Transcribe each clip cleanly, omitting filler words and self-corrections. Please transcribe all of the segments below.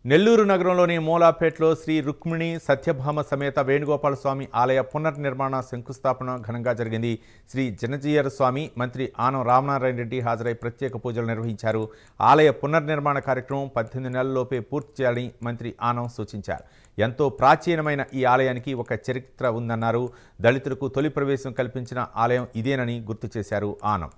నెల్లూరు నగరంలోని మూలాపేటలో శ్రీ రుక్మిణి సత్యభామ సమేత వేణుగోపాల స్వామి ఆలయ పునర్నిర్మాణ శంకుస్థాపన ఘనంగా జరిగింది. శ్రీ జనజీయర స్వామి, మంత్రి ఆనం రామనారాయణ రెడ్డి హాజరై ప్రత్యేక పూజలు నిర్వహించారు. ఆలయ పునర్నిర్మాణ కార్యక్రమం 18 నెలల్లోపే పూర్తి చేయాలని మంత్రి ఆనం సూచించారు. ఎంతో ప్రాచీనమైన ఈ ఆలయానికి ఒక చరిత్ర ఉందన్నారు. దళితులకు తొలి ప్రవేశం కల్పించిన ఆలయం ఇదేనని గుర్తు చేశారు ఆనం.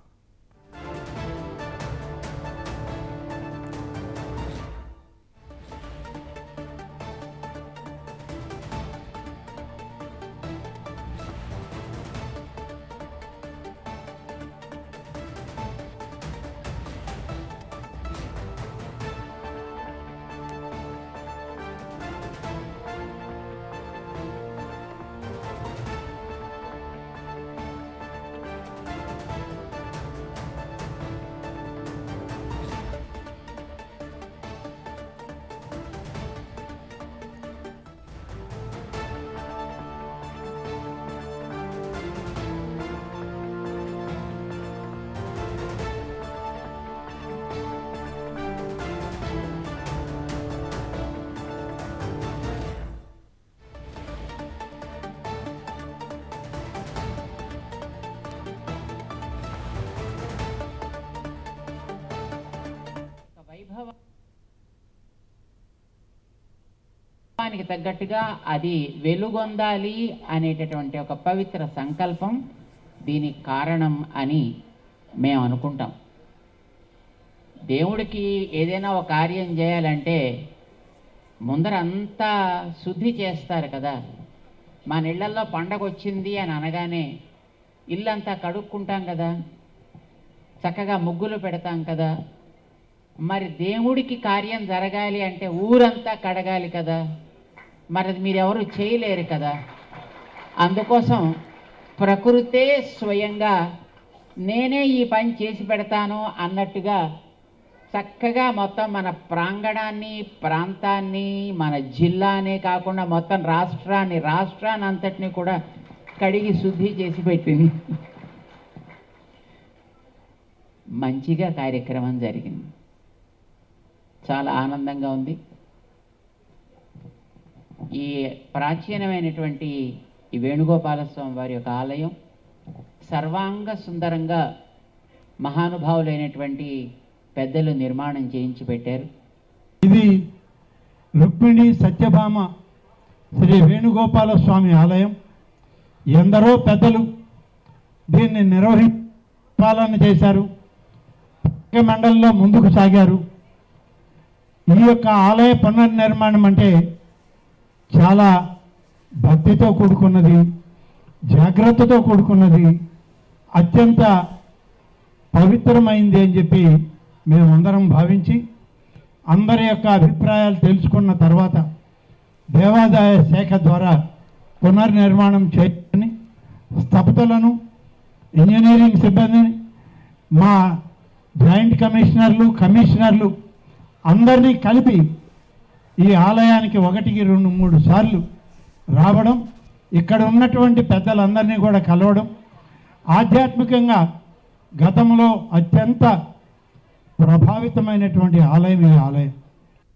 వైభవానికి తగ్గట్టుగా అది వెలుగొందాలి అనేటటువంటి ఒక పవిత్ర సంకల్పం దీనికి కారణం అని మేము అనుకుంటాం. దేవుడికి ఏదైనా ఒక కార్యం చేయాలంటే ముందర అంతా శుద్ధి చేస్తారు కదా. మన ఇళ్లల్లో పండగ వచ్చింది అని అనగానే ఇల్లంతా కడుక్కుంటాం కదా, చక్కగా ముగ్గులు పెడతాం కదా. మరి దేవుడికి కార్యం జరగాలి అంటే ఊరంతా కడగాలి కదా. మరి అది మీరెవరు చేయలేరు కదా. అందుకోసం ప్రకృతే స్వయంగా నేనే ఈ పని చేసి పెడతాను అన్నట్టుగా చక్కగా మొత్తం మన ప్రాంగణాన్ని, ప్రాంతాన్ని, మన జిల్లానే కాకుండా మొత్తం రాష్ట్రాన్ని అంతటినీ కూడా కడిగి శుద్ధి చేసి పెట్టింది. మంచిగా కార్యక్రమం జరిగింది. చాలా ఆనందంగా ఉంది. ఈ ప్రాచీనమైనటువంటి ఈ వేణుగోపాలస్వామి వారి యొక్క ఆలయం సర్వాంగ సుందరంగా మహానుభావులైనటువంటి పెద్దలు నిర్మాణం చేయించి పెట్టారు. ఇది రుక్మిణి సత్యభామ శ్రీ వేణుగోపాల స్వామి ఆలయం. ఎందరో పెద్దలు దీన్ని పాలన చేశారు, మండలిలో ముందుకు సాగారు. ఈ యొక్క ఆలయ పునర్నిర్మాణం అంటే చాలా భక్తితో కూడుకున్నది, జాగ్రత్తతో కూడుకున్నది, అత్యంత పవిత్రమైంది అని చెప్పి మేమందరం భావించి అందరి యొక్క అభిప్రాయాలు తెలుసుకున్న తర్వాత దేవాదాయ శాఖ ద్వారా పునర్నిర్మాణం చేయని స్థపతులను, ఇంజనీరింగ్ సిబ్బందిని, మా జాయింట్ కమిషనర్లు అందరినీ కలిపి ఈ ఆలయానికి 1, 2, 3 సార్లు రావడం, ఇక్కడ ఉన్నటువంటి పెద్దలందరినీ కూడా కలవడం, ఆధ్యాత్మికంగా గతంలో అత్యంత ప్రభావితమైనటువంటి ఆలయం ఈ ఆలయం.